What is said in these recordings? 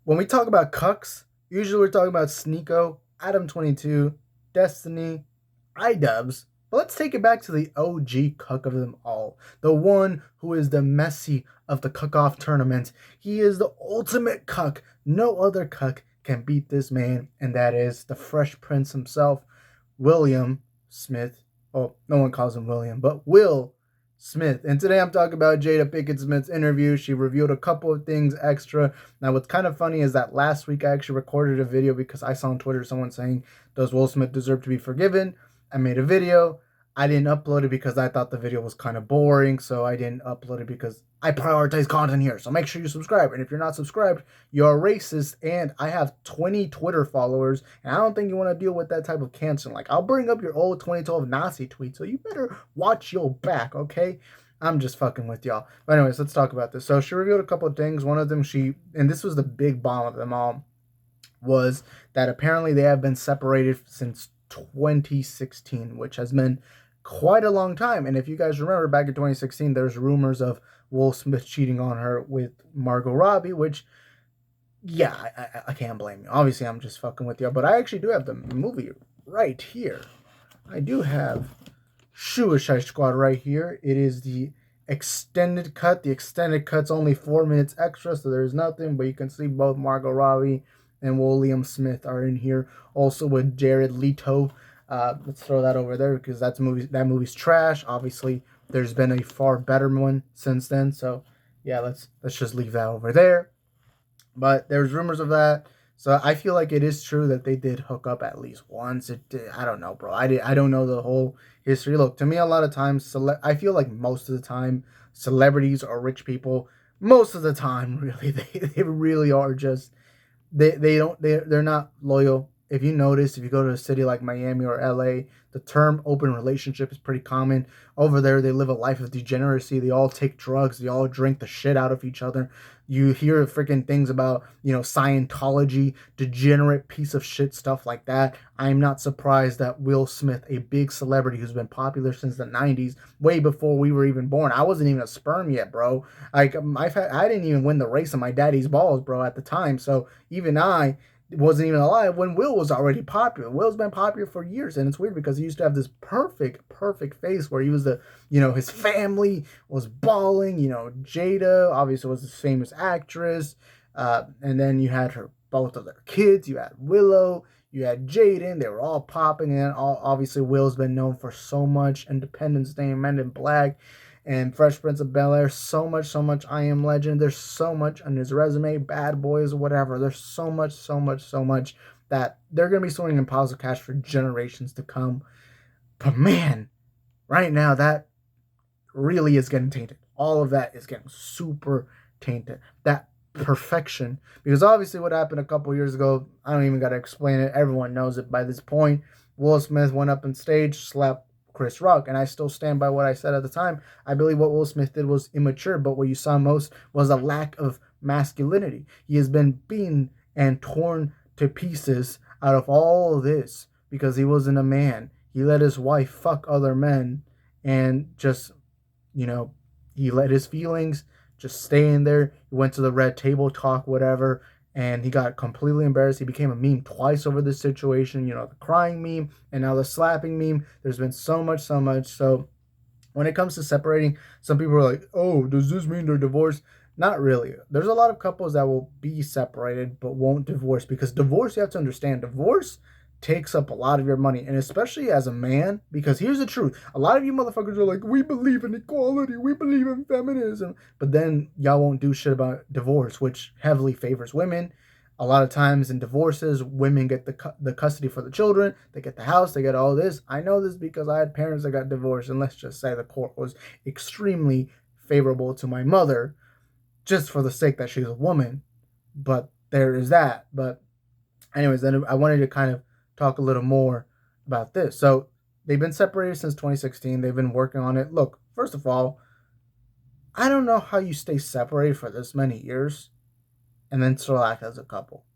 When we talk about cucks, usually we're talking about Sneeko, Adam 22, Destiny, iDubbbz. But let's take it back to the OG cuck of them all. The one who is the Messi of the cuck-off tournament. He is the ultimate cuck. No other cuck can beat this man, and that is the Fresh Prince himself, William Smith. Oh, no one calls him William, but Will Smith. And today I'm talking about Jada Pinkett Smith's interview. She revealed a couple of things extra. Now, what's kind of funny is that last week I actually recorded a video because I saw on Twitter someone saying, "Does Will Smith deserve to be forgiven?" I made a video. I didn't upload it because I thought the video was kind of boring, so I didn't upload it because I prioritize content here. So make sure you subscribe. And if you're not subscribed, you're a racist. And I have 20 Twitter followers, and I don't think you want to deal with that type of canceling. Like, I'll bring up your old 2012 Nazi tweet, so you better watch your back, okay? I'm just fucking with y'all. But anyways, let's talk about this. So she revealed a couple of things. One of them, and this was the big bomb of them all, was that apparently they have been separated since 2016, which has been quite a long time. And if you guys remember, back in 2016, there's rumors of Will Smith cheating on her with Margot Robbie, which, yeah, I can't blame you. Obviously, I'm just fucking with you. But I actually do have the movie right here. I do have Suicide Squad right here. It is the extended cut. The extended cut's only 4 minutes extra, so there's nothing, but you can see both Margot Robbie and William Smith are in here. Also with Jared Leto. Let's throw that over there because that movie's trash. Obviously, there's been a far better one since then. So yeah, let's just leave that over there. But there's rumors of that. So I feel like it is true that they did hook up at least once. I don't know, bro. I don't know the whole history. Look, to me, a lot of times, I feel like most of the time, celebrities or rich people, most of the time, really, they really are just they're not loyal. If you notice, if you go to a city like Miami or LA, the term open relationship is pretty common. Over there, they live a life of degeneracy. They all take drugs. They all drink the shit out of each other. You hear freaking things about, Scientology, degenerate piece of shit stuff like that. I'm not surprised that Will Smith, a big celebrity who's been popular since the 90s, way before we were even born. I wasn't even a sperm yet, bro. Like, I didn't even win the race on my daddy's balls, bro, at the time. So even I wasn't even alive when Will was already popular. Will's been popular for years, and it's weird because he used to have this perfect face where he was his family was balling. Jada obviously was this famous actress, and then you had both of their kids. You had Willow, you had Jaden. They were all popping, and obviously Will's been known for so much: Independence Day, Men in Black, and Fresh Prince of Bel Air. So much I Am Legend. There's so much on his resume, Bad Boys, whatever. There's so much that they're going to be swinging in piles of cash for generations to come. But man, right now, that really is getting tainted. All of that is getting super tainted. That perfection. Because obviously, what happened a couple years ago, I don't even got to explain it. Everyone knows it by this point. Will Smith went up on stage, slapped Chris Rock, and I still stand by what I said at the time. I believe what Will Smith did was immature, but what you saw most was a lack of masculinity. He has been beaten and torn to pieces out of all of this because he wasn't a man. He let his wife fuck other men and just, you know, he let his feelings just stay in there. He went to the red table talk, whatever, and he got completely embarrassed. He became a meme twice over this situation, the crying meme and now the slapping meme. There's been so much. So when it comes to separating, some people are like, oh, does this mean they're divorced? Not really. There's a lot of couples that will be separated but won't divorce because divorce, you have to understand, divorce takes up a lot of your money, and especially as a man, because here's the truth: a lot of you motherfuckers are like, we believe in equality, we believe in feminism, but then y'all won't do shit about divorce, which heavily favors women. A lot of times in divorces, women get the custody for the children, they get the house, they get all this. I know this because I had parents that got divorced, and let's just say the court was extremely favorable to my mother, just for the sake that she's a woman. But there is that. But anyways, then I wanted to kind of talk a little more about this. So they've been separated since 2016. They've been working on it. Look, first of all, I don't know how you stay separated for this many years and then still act as a couple.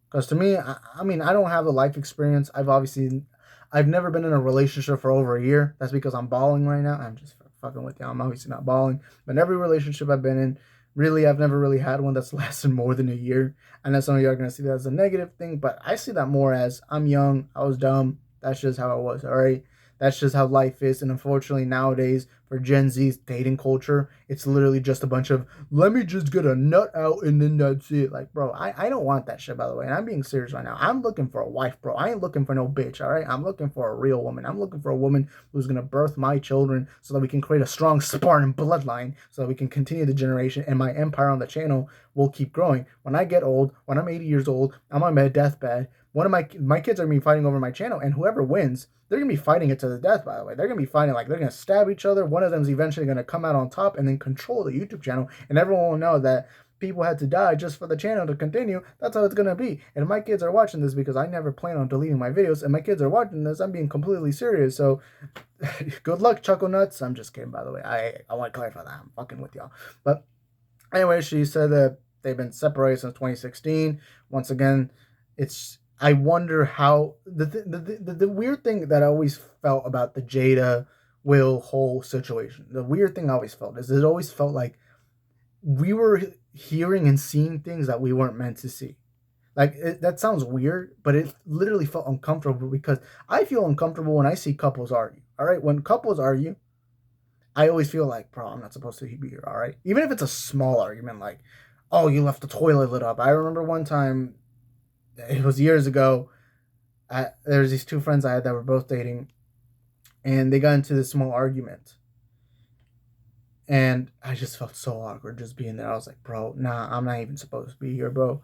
Because to me, I mean, I don't have the life experience. I've never been in a relationship for over a year. That's because I'm balling right now. I'm just fucking with you. I'm obviously not balling. But in every relationship I've been in, Really, I've never really had one that's lasted more than a year. I know some of you are going to see that as a negative thing, but I see that more as I'm young, I was dumb. That's just how it was, all right? That's just how life is. And unfortunately, nowadays, for Gen Z's dating culture, it's literally just a bunch of, let me just get a nut out and then that's it. Like, bro, I don't want that shit, by the way. And I'm being serious right now. I'm looking for a wife, bro. I ain't looking for no bitch, all right? I'm looking for a real woman. I'm looking for a woman who's going to birth my children so that we can create a strong Spartan bloodline so that we can continue the generation and my empire on the channel will keep growing. When I get old, when I'm 80 years old, I'm on my deathbed. One of my kids are going to be fighting over my channel, and whoever wins, they're going to be fighting it to the death, by the way. They're going to be fighting, like, they're going to stab each other. One of them's eventually going to come out on top and then control the YouTube channel, and everyone will know that people had to die just for the channel to continue. That's how it's going to be. And if my kids are watching this, because I never plan on deleting my videos, and my kids are watching this, I'm being completely serious. So good luck, Chuckle Nuts. I'm just kidding, by the way. I want to clarify that. I'm fucking with y'all. But anyway, she said that they've been separated since 2016. Once again, I wonder how the weird thing that I always felt about the Jada Will whole situation. The weird thing I always felt is it always felt like we were hearing and seeing things that we weren't meant to see. Like, that sounds weird, but it literally felt uncomfortable because I feel uncomfortable when I see couples argue. All right, when couples argue, I always feel like, bro, I'm not supposed to be here. All right, even if it's a small argument, like, oh, you left the toilet lit up. I remember one time, it was years ago. There was these two friends I had that were both dating, and they got into this small argument. And I just felt so awkward just being there. I was like, bro, nah, I'm not even supposed to be here, bro.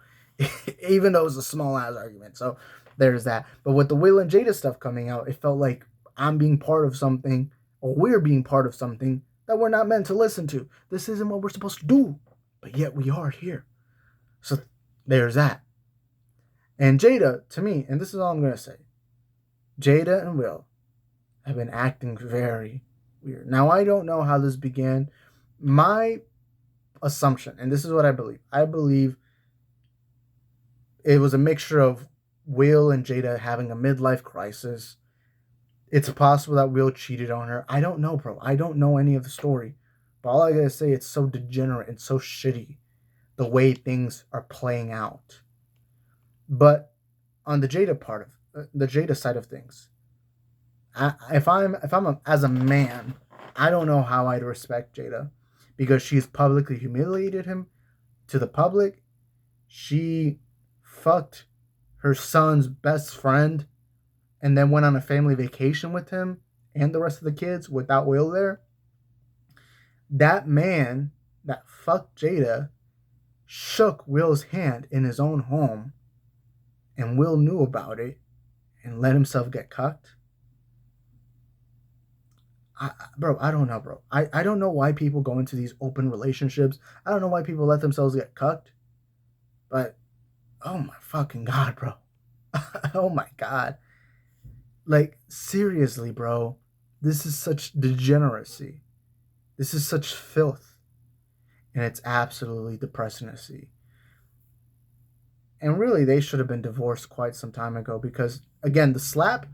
Even though it was a small ass argument. So there's that. But with the Will and Jada stuff coming out, it felt like I'm being part of something, or we're being part of something that we're not meant to listen to. This isn't what we're supposed to do. But yet we are here. So there's that. And Jada, to me, and this is all I'm going to say, Jada and Will have been acting very weird. Now, I don't know how this began. My assumption, and this is what I believe it was a mixture of Will and Jada having a midlife crisis. It's possible that Will cheated on her. I don't know, bro. I don't know any of the story. But all I gotta say, it's so degenerate and so shitty the way things are playing out. But on the Jada part of the Jada side of things, if I'm as a man, I don't know how I'd respect Jada because she's publicly humiliated him to the public. She fucked her son's best friend and then went on a family vacation with him and the rest of the kids without Will there. That man that fucked Jada shook Will's hand in his own home, and Will knew about it and let himself get cucked. Bro, I don't know, bro. I don't know why people go into these open relationships. I don't know why people let themselves get cucked. But, oh my fucking God, bro. Oh my God. Like, seriously, bro. This is such degeneracy. This is such filth. And it's absolutely depressing to see. And really, they should have been divorced quite some time ago because, again, the slap,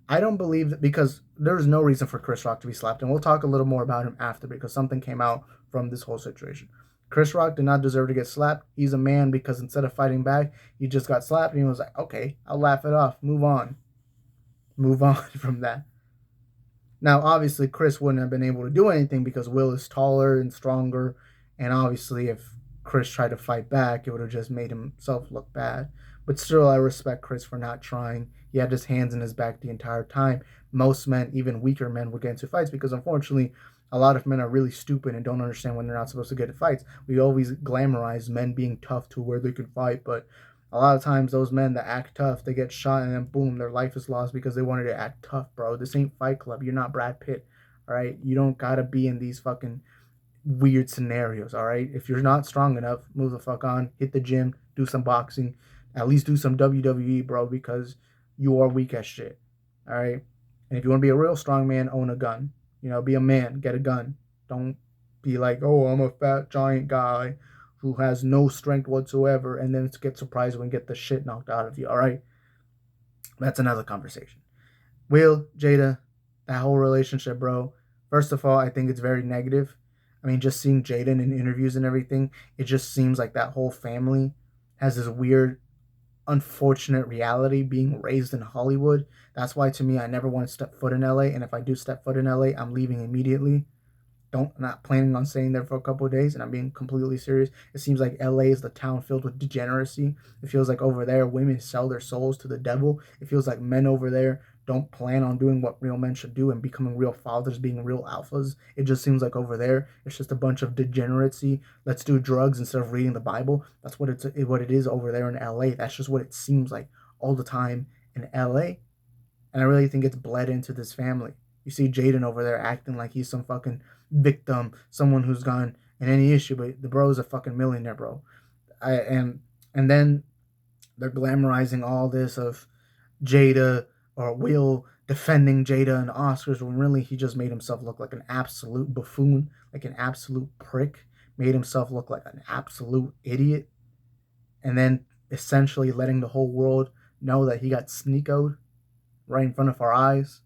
I don't believe that, because there's no reason for Chris Rock to be slapped. And we'll talk a little more about him after because something came out from this whole situation. Chris Rock did not deserve to get slapped. He's a man because instead of fighting back, he just got slapped and he was like, okay, I'll laugh it off. Move on. Move on from that. Now, obviously, Chris wouldn't have been able to do anything because Will is taller and stronger. And obviously, if Chris tried to fight back, it would have just made himself look bad. But still, I respect Chris for not trying. He had his hands in his back the entire time. Most men, even weaker men, would get into fights because, unfortunately, a lot of men are really stupid and don't understand when they're not supposed to get into fights. We always glamorize men being tough to where they can fight, but a lot of times those men that act tough, they get shot and then boom, their life is lost because they wanted to act tough, bro. This ain't Fight Club. You're not Brad Pitt, all right? You don't gotta be in these fucking weird scenarios, all right? If you're not strong enough, move the fuck on, hit the gym, do some boxing, at least do some WWE, bro, because you are weak as shit, all right? And if you want to be a real strong man, own a gun. You know, be a man, get a gun. Don't be like, oh, I'm a fat giant guy who has no strength whatsoever and then get surprised when you get the shit knocked out of you, all right? That's another conversation. Will, Jada, that whole relationship, bro, first of all, I think it's very negative. I mean, just seeing Jaden in interviews and everything, it just seems like that whole family has this weird, unfortunate reality being raised in Hollywood. That's why, to me, I never want to step foot in LA. And if I do step foot in LA, I'm leaving immediately. Not planning on staying there for a couple of days, and I'm being completely serious. It seems like LA is the town filled with degeneracy. It feels like over there women sell their souls to the devil. It feels like men over there don't plan on doing what real men should do and becoming real fathers, being real alphas. It just seems like over there it's just a bunch of degeneracy. Let's do drugs instead of reading the Bible. That's what it is over there in LA. That's just what it seems like all the time in LA. And I really think it's bled into this family. You see Jaden over there acting like he's some fucking victim, someone who's gone in any issue, but the bro's a fucking millionaire, bro. And then they're glamorizing all this of Jada or Will defending Jada in the Oscars when really he just made himself look like an absolute buffoon, like an absolute prick, made himself look like an absolute idiot, and then essentially letting the whole world know that he got sneakoed right in front of our eyes.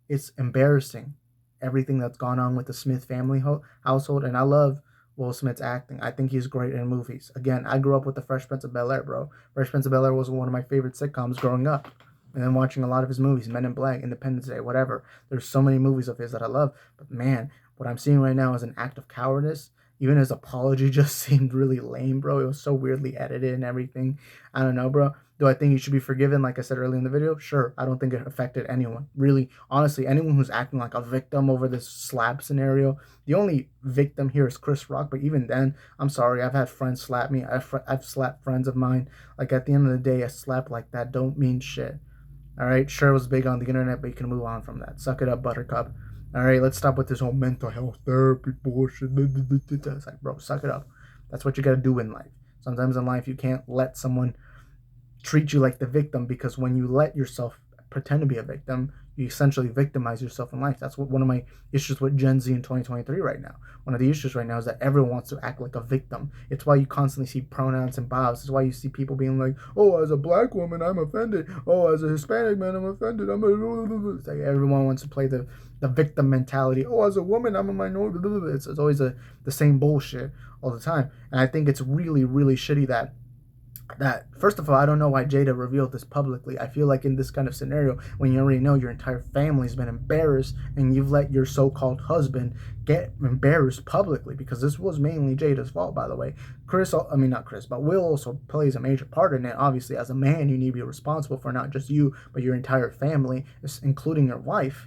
It's embarrassing, everything that's gone on with the Smith family household. And I love Will Smith's acting. I think he's great in movies. Again, I grew up with the Fresh Prince of Bel Air, bro. Fresh Prince of Bel Air was one of my favorite sitcoms growing up. And then watching a lot of his movies, Men in Black, Independence Day, whatever. There's so many movies of his that I love. But man, what I'm seeing right now is an act of cowardice. Even his apology just seemed really lame, bro. It was so weirdly edited and everything. I don't know, bro. Do I think he should be forgiven? Like I said earlier in the video, sure. I don't think it affected anyone. Really, honestly, anyone who's acting like a victim over this slap scenario. The only victim here is Chris Rock, but even then, I'm sorry. I've had friends slap me. I've slapped friends of mine. Like at the end of the day, a slap like that don't mean shit. All right, sure, it was big on the internet, but you can move on from that. Suck it up, Buttercup. All right, let's stop with this whole mental health therapy bullshit. It's like, bro, suck it up. That's what you gotta do in life. Sometimes in life, you can't let someone treat you like the victim, because when you let yourself pretend to be a victim, you essentially victimize yourself in life. That's what one of my issues with Gen Z in 2023 right now. One of the issues right now is that everyone wants to act like a victim. It's why you constantly see pronouns and bios. It's why you see people being like, oh, as a black woman, I'm offended. Oh, as a Hispanic man, I'm offended. It's like everyone wants to play the victim mentality. Oh, as a woman, I'm a minority. It's always the same bullshit all the time. And I think it's really, really shitty that first of all, I don't know why Jada revealed this publicly. I feel like in this kind of scenario, when you already know your entire family's been embarrassed and you've let your so-called husband get embarrassed publicly, because this was mainly Jada's fault, by the way. Not Chris, but Will also plays a major part in it. Obviously, as a man, you need to be responsible for not just you, but your entire family, including your wife.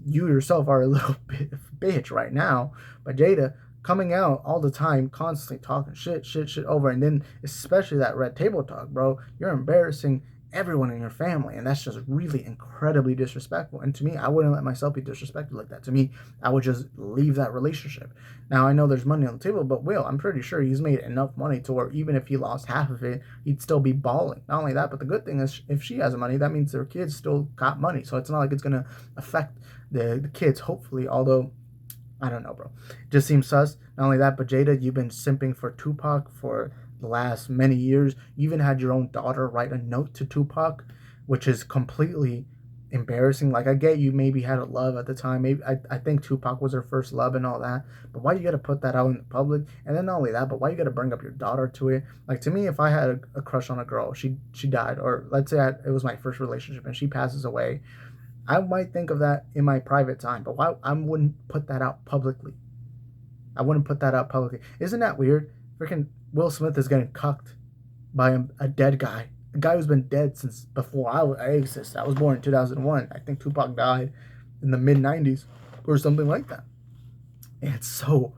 You yourself are a little bit bitch right now, but Jada coming out all the time, constantly talking shit over, and then especially that red table talk, bro. You're embarrassing everyone in your family, and that's just really incredibly disrespectful. And to me, I wouldn't let myself be disrespected like that. To me, I would just leave that relationship. Now I know there's money on the table, but Will, I'm pretty sure he's made enough money to where even if he lost half of it, he'd still be balling. Not only that, but the good thing is if she has money, that means their kids still got money. So it's not like it's gonna affect the kids, hopefully, although I don't know, bro. Just seems sus. Not only that, but Jada, you've been simping for Tupac for the last many years. You even had your own daughter write a note to Tupac, which is completely embarrassing. Like, I get you maybe had a love at the time. Maybe I think Tupac was her first love and all that. But why you gotta put that out in the public? And then not only that, but why you gotta bring up your daughter to it? Like, to me, if I had a crush on a girl, she died, or let's say it was my first relationship and she passes away, I might think of that in my private time, but why I wouldn't put that out publicly? I wouldn't put that out publicly. Isn't that weird? Freaking Will Smith is getting cucked by a dead guy. A guy who's been dead since before I existed. I was born in 2001. I think Tupac died in the mid 90s or something like that. And it's so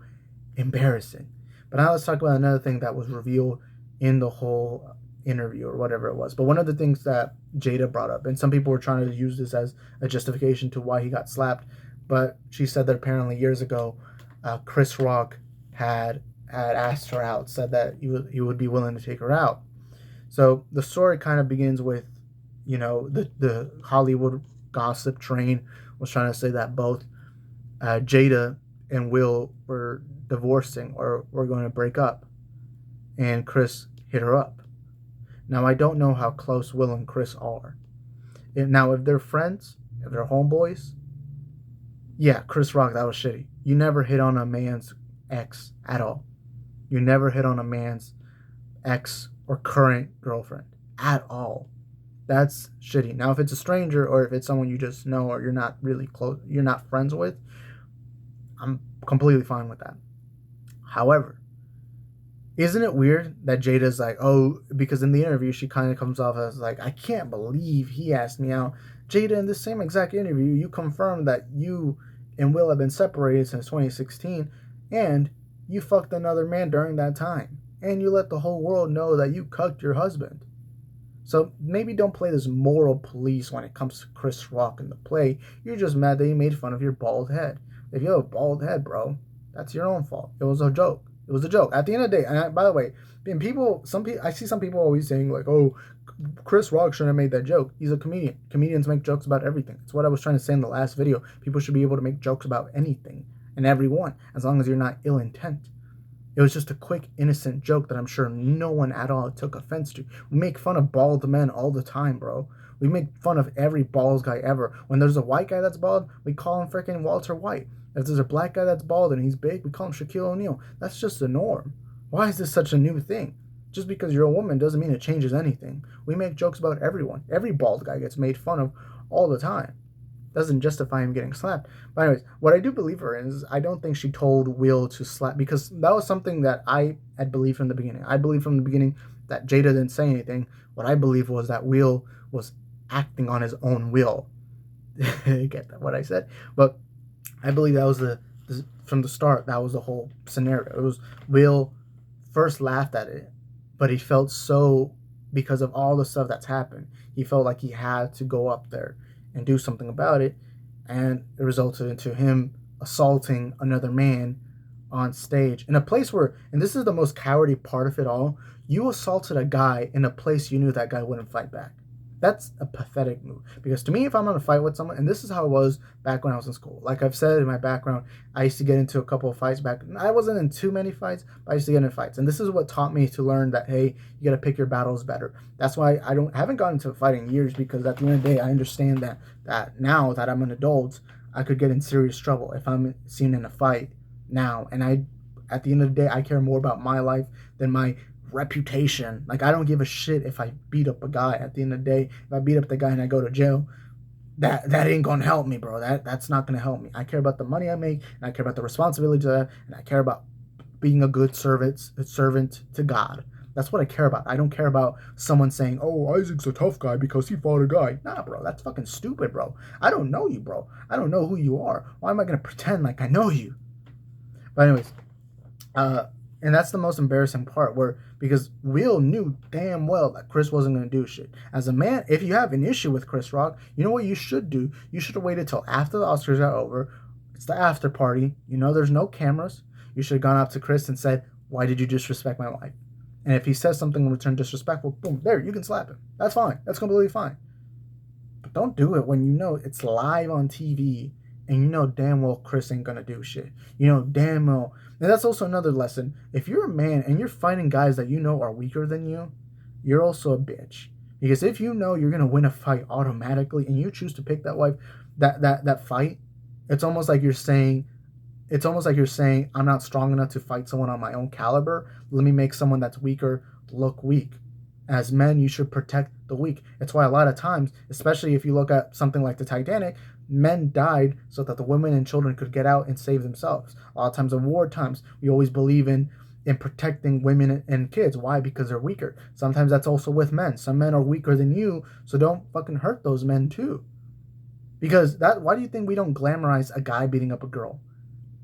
embarrassing. But now let's talk about another thing that was revealed in the whole interview or whatever it was. But one of the things that Jada brought up, and some people were trying to use this as a justification to why he got slapped, but she said that apparently years ago, Chris Rock had asked her out, said that he would be willing to take her out. So the story kind of begins with, the Hollywood gossip train was trying to say that both Jada and Will were divorcing or were going to break up, and Chris hit her up. Now, I don't know how close Will and Chris are. Now, if they're friends, if they're homeboys, yeah, Chris Rock, that was shitty. You never hit on a man's ex at all. You never hit on a man's ex or current girlfriend at all. That's shitty. Now, if it's a stranger or if it's someone you just know or you're not really close, you're not friends with, I'm completely fine with that. However, isn't it weird that Jada's like, oh, because in the interview she kind of comes off as like, I can't believe he asked me out. Jada, in this same exact interview, you confirmed that you and Will have been separated since 2016 and you fucked another man during that time. And you let the whole world know that you cucked your husband. So maybe don't play this moral police when it comes to Chris Rock in the play. You're just mad that he made fun of your bald head. If you have a bald head, bro, that's your own fault. It was a joke. It was a joke. At the end of the day, and by the way, I see some people always saying like, "Oh, Chris Rock shouldn't have made that joke." He's a comedian. Comedians make jokes about everything. It's what I was trying to say in the last video. People should be able to make jokes about anything and everyone, as long as you're not ill intent. It was just a quick, innocent joke that I'm sure no one at all took offense to. We make fun of bald men all the time, bro. We make fun of every bald guy ever. When there's a white guy that's bald, we call him freaking Walter White. If there's a black guy that's bald and he's big, we call him Shaquille O'Neal. That's just the norm. Why is this such a new thing? Just because you're a woman doesn't mean it changes anything. We make jokes about everyone. Every bald guy gets made fun of all the time. Doesn't justify him getting slapped. But anyways, what I do believe her is, I don't think she told Will to slap, because that was something that I had believed from the beginning. I believed from the beginning that Jada didn't say anything. What I believe was that Will was acting on his own will. Get that what I said? But I believe that was from the start, that was the whole scenario. It was Will first laughed at it, but he felt so, because of all the stuff that's happened, he felt like he had to go up there and do something about it, and it resulted into him assaulting another man on stage in a place where, and this is the most cowardly part of it all, you assaulted a guy in a place you knew that guy wouldn't fight back. That's a pathetic move. Because to me, if I'm going to fight with someone, and this is how it was back when I was in school. Like I've said in my background, I used to get into a couple of fights back. I wasn't in too many fights, but I used to get in fights. And this is what taught me to learn that, hey, you got to pick your battles better. That's why haven't gotten into fighting in years, because at the end of the day, I understand that now that I'm an adult, I could get in serious trouble if I'm seen in a fight now. And at the end of the day, I care more about my life than my reputation. Like, I don't give a shit if I beat up a guy. At the end of the day, if I beat up the guy and I go to jail, that ain't gonna help me, bro. That's not gonna help me. I care about the money I make, and I care about the responsibility to that, and I care about being a good servant to God. That's what I care about. I don't care about someone saying, oh, Isaac's a tough guy because he fought a guy. Nah, bro, that's fucking stupid, bro. I don't know you, bro. I don't know who you are. Why am I gonna pretend like I know you? But anyways, and that's the most embarrassing part, because Will knew damn well that Chris wasn't going to do shit. As a man, if you have an issue with Chris Rock, you know what you should do? You should have waited till after the Oscars got over. It's the after party. You know there's no cameras. You should have gone up to Chris and said, why did you disrespect my wife? And if he says something in return disrespectful, boom, there, you can slap him. That's fine. That's completely fine. But don't do it when you know it's live on TV and you know damn well Chris ain't gonna do shit. You know damn well. And that's also another lesson. If you're a man and you're fighting guys that you know are weaker than you, you're also a bitch. Because if you know you're gonna win a fight automatically and you choose to pick that fight, it's almost like you're saying, I'm not strong enough to fight someone on my own caliber. Let me make someone that's weaker look weak. As men, you should protect the weak. It's why a lot of times, especially if you look at something like the Titanic, men died so that the women and children could get out and save themselves. A lot of times in war times, we always believe in protecting women and kids. Why? Because they're weaker. Sometimes that's also with men. Some men are weaker than you, so don't fucking hurt those men too. Because why do you think we don't glamorize a guy beating up a girl?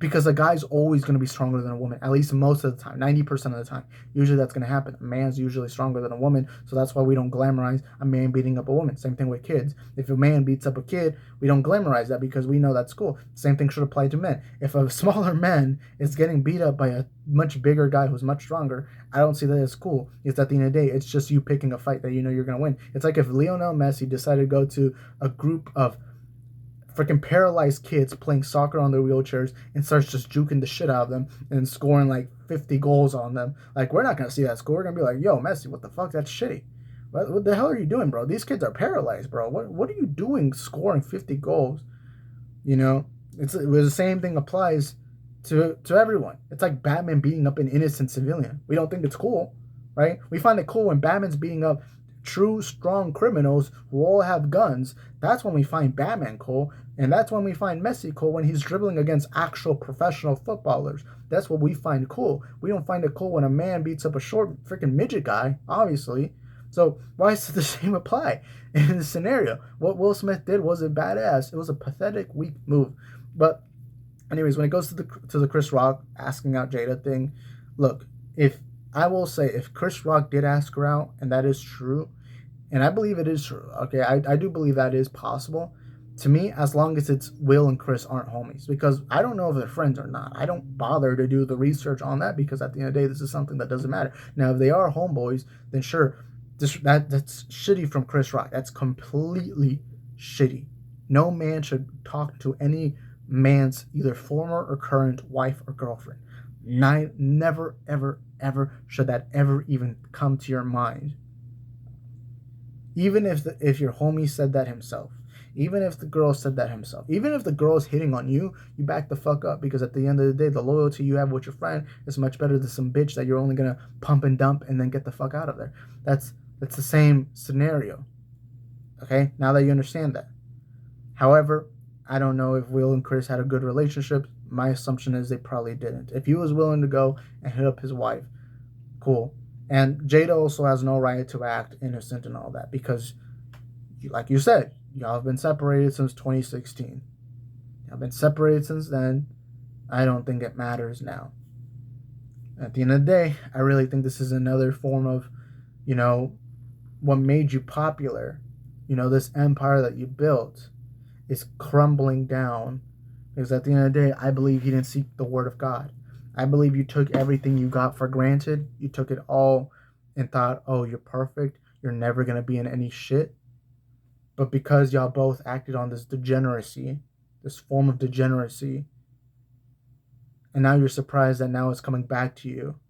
Because a guy's always going to be stronger than a woman, at least most of the time, 90% of the time. Usually that's going to happen. A man's usually stronger than a woman, so that's why we don't glamorize a man beating up a woman. Same thing with kids. If a man beats up a kid, we don't glamorize that because we know that's cool. Same thing should apply to men. If a smaller man is getting beat up by a much bigger guy who's much stronger, I don't see that as cool. It's at the end of the day, it's just you picking a fight that you know you're going to win. It's like if Lionel Messi decided to go to a group of freaking paralyzed kids playing soccer on their wheelchairs and starts just juking the shit out of them and scoring like 50 goals on them. Like, we're not going to see that score. We're going to be like, yo, Messi, what the fuck? That's shitty. What the hell are you doing, bro? These kids are paralyzed, bro. What are you doing scoring 50 goals? You know, the same thing applies to everyone. It's like Batman beating up an innocent civilian. We don't think it's cool, right? We find it cool when Batman's beating up true, strong criminals who all have guns. That's when we find Batman cool. And that's when we find Messi cool, when he's dribbling against actual professional footballers. That's what we find cool. We don't find it cool when a man beats up a short freaking midget guy, obviously. So why does the same apply in this scenario? What Will Smith did wasn't badass. It was a pathetic, weak move. But anyways, when it goes to the Chris Rock asking out Jada thing, look, if I will say, if Chris Rock did ask her out, and that is true, and I believe it is true, okay, I do believe that is possible. To me, as long as it's Will and Chris aren't homies, because I don't know if they're friends or not. I don't bother to do the research on that, because at the end of the day, this is something that doesn't matter. Now, if they are homeboys, then sure, that's shitty from Chris Rock. That's completely shitty. No man should talk to any man's either former or current wife or girlfriend. Never, ever, ever should that ever even come to your mind. Even if your homie said that himself, even if the girl said that himself, even if the girl's hitting on you, you back the fuck up, because at the end of the day, the loyalty you have with your friend is much better than some bitch that you're only gonna pump and dump and then get the fuck out of there. That's the same scenario. Okay, now that you understand that. However, I don't know if Will and Chris had a good relationship. My assumption is they probably didn't. If he was willing to go and hit up his wife, cool. And Jada also has no right to act innocent and all that, because, like you said, y'all have been separated since 2016. Y'all been separated since then. I don't think it matters now. At the end of the day, I really think this is another form of, what made you popular. This empire that you built is crumbling down, because at the end of the day, I believe he didn't seek the word of God. I believe you took everything you got for granted. You took it all and thought, oh, you're perfect. You're never going to be in any shit. But because y'all both acted on this degeneracy, this form of degeneracy, and now you're surprised that now it's coming back to you,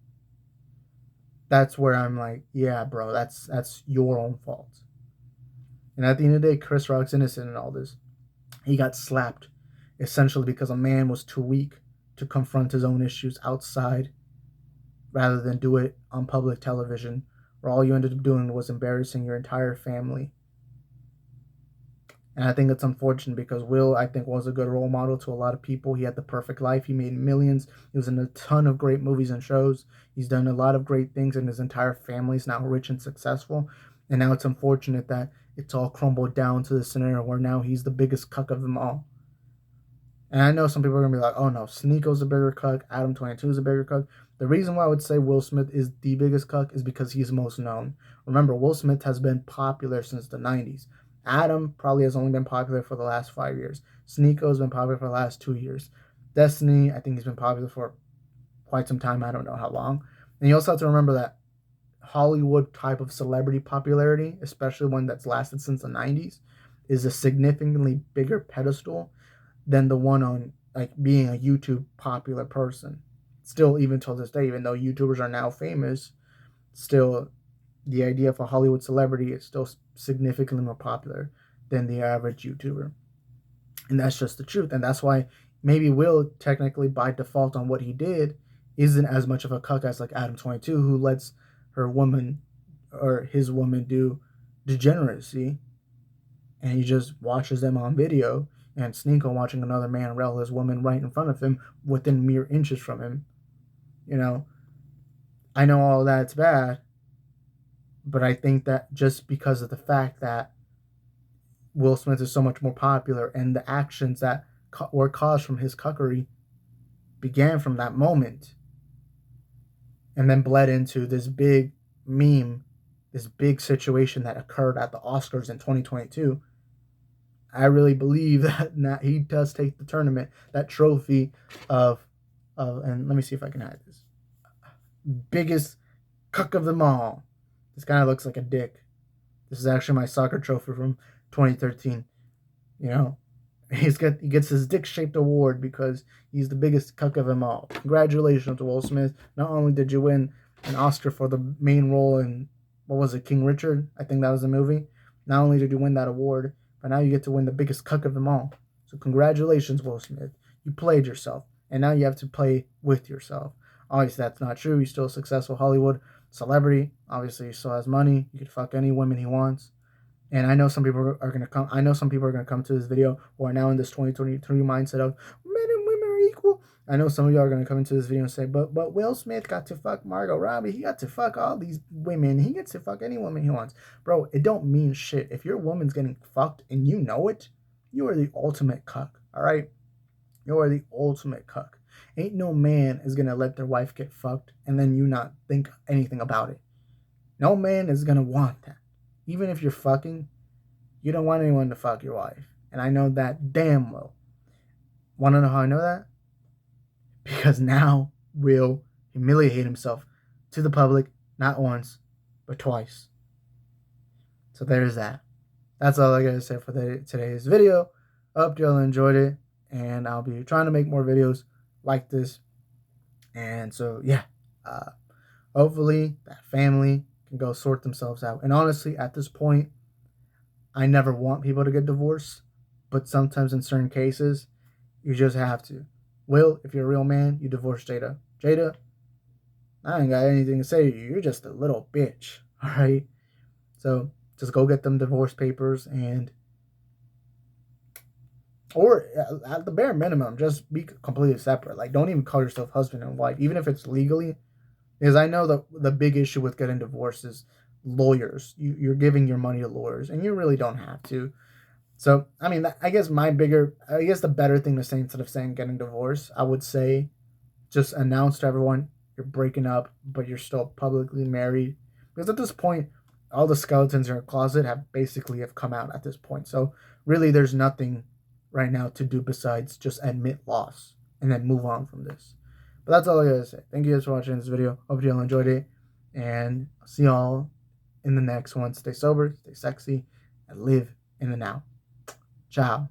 that's where I'm like, yeah, bro, that's your own fault. And at the end of the day, Chris Rock's innocent in all this. He got slapped, essentially because a man was too weak to confront his own issues outside, rather than do it on public television, where all you ended up doing was embarrassing your entire family. And I think it's unfortunate, because Will, I think, was a good role model to a lot of people. He had the perfect life. He made millions. He was in a ton of great movies and shows. He's done a lot of great things, and his entire family is now rich and successful. And now it's unfortunate that it's all crumbled down to the scenario where now he's the biggest cuck of them all. And I know some people are going to be like, oh no, Sneako's a bigger cuck, Adam 22 is a bigger cuck. The reason why I would say Will Smith is the biggest cuck is because he's most known. Remember, Will Smith has been popular since the 90s. Adam probably has only been popular for the last 5 years. Sneako's been popular for the last 2 years. Destiny, I think he's been popular for quite some time. I don't know how long. And you also have to remember that Hollywood type of celebrity popularity, especially one that's lasted since the 90s, is a significantly bigger pedestal than the one on like being a YouTube popular person. Still, even till this day, even though YouTubers are now famous, still the idea of a Hollywood celebrity is still significantly more popular than the average YouTuber. And that's just the truth. And that's why maybe Will, technically by default on what he did, isn't as much of a cuck as like Adam 22, who lets her woman or his woman do degeneracy, and he just watches them on video, and Sneeko watching another man rail his woman right in front of him within mere inches from him. I know all that's bad, but I think that just because of the fact that Will Smith is so much more popular, and the actions that were caused from his cuckery began from that moment, and then bled into this big meme, this big situation that occurred at the Oscars in 2022. I really believe that he does take the tournament, that trophy of and let me see if I can hide this. Biggest cuck of them all. This kind of looks like a dick. This is actually my soccer trophy from 2013. He gets his dick-shaped award because he's the biggest cuck of them all. Congratulations, Will Smith. Not only did you win an Oscar for the main role in, what was it, King Richard? I think that was the movie. Not only did you win that award, but now you get to win the biggest cuck of them all. So congratulations, Will Smith. You played yourself. and now you have to play with yourself. Obviously, that's not true. He's still a successful Hollywood celebrity. Obviously, he still has money. He could fuck any women he wants. And I know some people are gonna come. I know some people are gonna come to this video who are now in this 2023 mindset of men and women are equal. I know some of y'all are gonna come into this video and say, but Will Smith got to fuck Margot Robbie. He got to fuck all these women. He gets to fuck any woman he wants, bro. It don't mean shit. If your woman's getting fucked and you know it, you are the ultimate cuck. All right, you are the ultimate cuck. Ain't no man is gonna let their wife get fucked and then you not think anything about it. No man is gonna want that. Even if you're fucking, you don't want anyone to fuck your wife. And I know that damn well. Want to know how I know that? Because now Will humiliate himself to the public, not once, but twice. So there's that. That's all I gotta say for today's video. Hope y'all enjoyed it. And I'll be trying to make more videos like this. And so, yeah. Hopefully, that family can go sort themselves out. And honestly, at this point, I never want people to get divorced, but sometimes in certain cases, you just have to. Will, if you're a real man, you divorce Jada. Jada, I ain't got anything to say to you. You're just a little bitch, all right? So just go get them divorce papers or at the bare minimum, just be completely separate. Like, don't even call yourself husband and wife, even if it's legally. Because I know the big issue with getting divorced is lawyers. You're giving your money to lawyers, and you really don't have to. So, I mean, I guess the better thing to say instead of saying getting divorced, I would say just announce to everyone you're breaking up, but you're still publicly married. Because at this point, all the skeletons in your closet have come out at this point. So, really, there's nothing right now to do besides just admit loss and then move on from this. But that's all I gotta say. Thank you guys for watching this video. Hope you all enjoyed it. And I'll see y'all in the next one. Stay sober, stay sexy, and live in the now. Ciao.